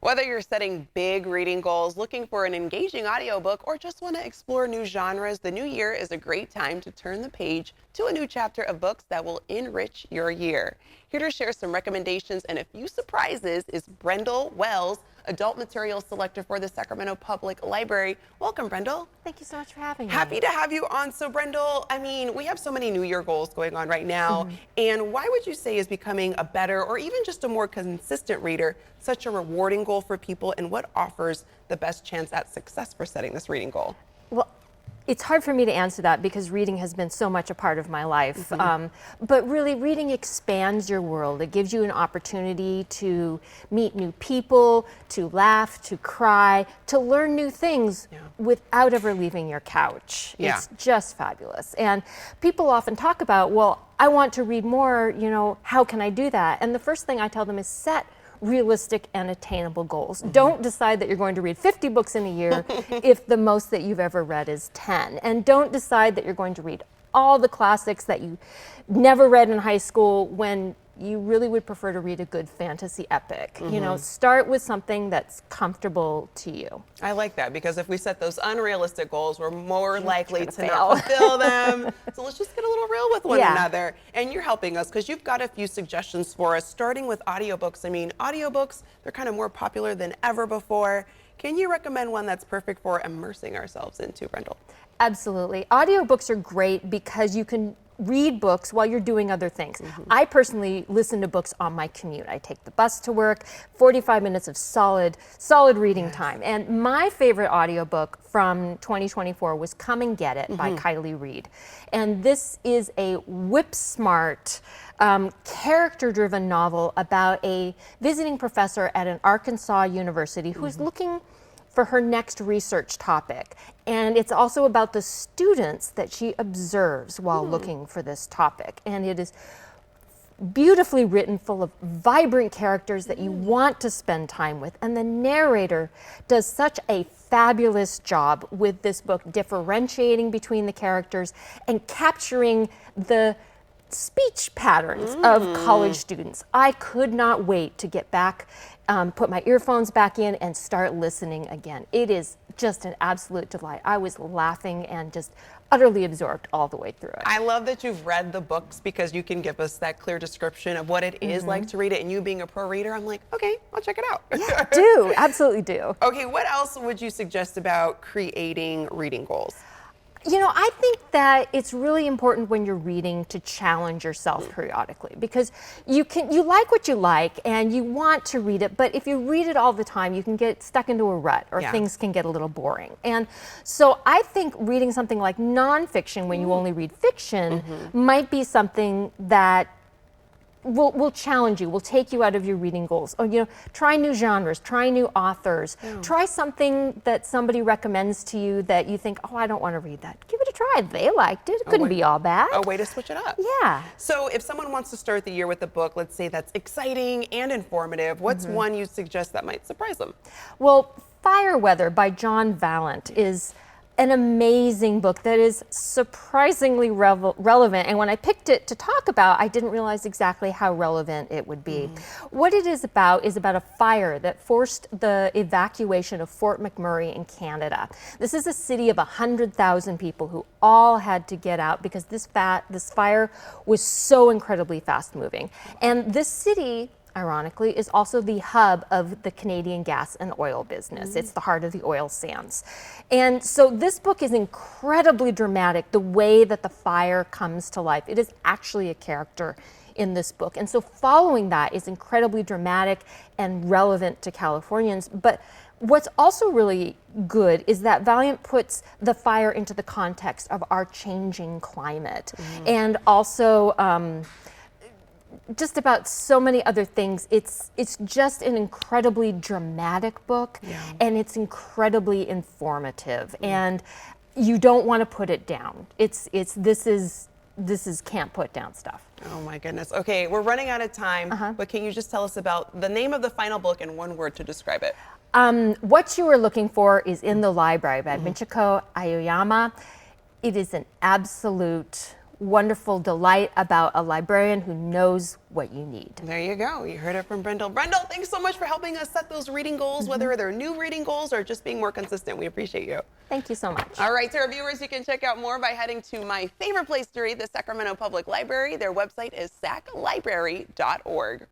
Whether you're setting big reading goals, looking for an engaging audiobook, or just want to explore new genres, the new year is a great time to turn the page to a new chapter of books that will enrich your year. Here to share some recommendations and a few surprises is Brendel Wells, adult materials selector for the Sacramento Public Library. Welcome, Brendel. Thank you so much for having me. Happy to have you on. So, Brendel, we have so many New Year goals going on right now. And why would you say is becoming a better or even just a more consistent reader such a rewarding goal for people, and what offers the best chance at success for setting this reading goal? Well, it's hard for me to answer that because reading has been so much a part of my life. But really, reading expands your world. It gives you an opportunity to meet new people, to laugh, to cry, to learn new things without ever leaving your couch. It's just fabulous. And people often talk about, well, I want to read more, how can I do that? And the first thing I tell them is set realistic and attainable goals. Don't decide that you're going to read 50 books in a year if the most that you've ever read is 10. And don't decide that you're going to read all the classics that you never read in high school when you really would prefer to read a good fantasy epic. Start with something that's comfortable to you. I like that, because if we set those unrealistic goals, we're more likely to not fulfill them. So let's just get a little real with one another. And you're helping us because you've got a few suggestions for us, starting with audiobooks. Audiobooks, they're kind of more popular than ever before. Can you recommend one that's perfect for immersing ourselves into, Brendel? Absolutely. Audiobooks are great because you can read books while you're doing other things. I personally listen to books on my commute. I take the bus to work, 45 minutes of solid reading time. And my favorite audiobook from 2024 was Come and Get It by Kylie Reed. And this is a whip-smart, character-driven novel about a visiting professor at an Arkansas university who's looking for her next research topic. And it's also about the students that she observes while looking for this topic. And it is beautifully written, full of vibrant characters that you want to spend time with. And the narrator does such a fabulous job with this book, differentiating between the characters and capturing the speech patterns of college students. I could not wait to get back, put my earphones back in and start listening again. It is just an absolute delight. I was laughing and just utterly absorbed all the way through it. I love that you've read the books because you can give us that clear description of what it is like to read it. And you being a pro reader, I'm like, okay, I'll check it out. Yeah, do, absolutely do. Okay, what else would you suggest about creating reading goals? I think that it's really important when you're reading to challenge yourself periodically, because you like what you like and you want to read it, but if you read it all the time, you can get stuck into a rut or things can get a little boring. And so I think reading something like nonfiction when you only read fiction might be something that will challenge you, will take you out of your reading goals. Or, try new genres, try new authors, try something that somebody recommends to you that you think, oh, I don't want to read that. Give it a try. They liked it. It couldn't be all bad. A way to switch it up. Yeah. So if someone wants to start the year with a book, let's say that's exciting and informative, what's one you suggest that might surprise them? Well, Fire Weather by John Valent is an amazing book that is surprisingly relevant. And when I picked it to talk about, I didn't realize exactly how relevant it would be. What it is about a fire that forced the evacuation of Fort McMurray in Canada. This is a city of 100,000 people who all had to get out because this fire was so incredibly fast moving. And this city, ironically, is also the hub of the Canadian gas and oil business. It's the heart of the oil sands. And so this book is incredibly dramatic, the way that the fire comes to life. It is actually a character in this book. And so following that is incredibly dramatic and relevant to Californians. But what's also really good is that Valiant puts the fire into the context of our changing climate. And also, just about so many other things. It's just an incredibly dramatic book, and it's incredibly informative, and you don't want to put it down. This is can't put down stuff. Oh my goodness. Okay, we're running out of time, but can you just tell us about the name of the final book in one word to describe it? What You Were Looking For is in the Library by Michiko Aoyama. It is an absolute wonderful delight about a librarian who knows what you need. There you go. You heard it from Brindle. Brindle, thanks so much for helping us set those reading goals, whether they're new reading goals or just being more consistent. We appreciate you. Thank you so much. All right, to our viewers, you can check out more by heading to my favorite place to read, the Sacramento Public Library. Their website is saclibrary.org.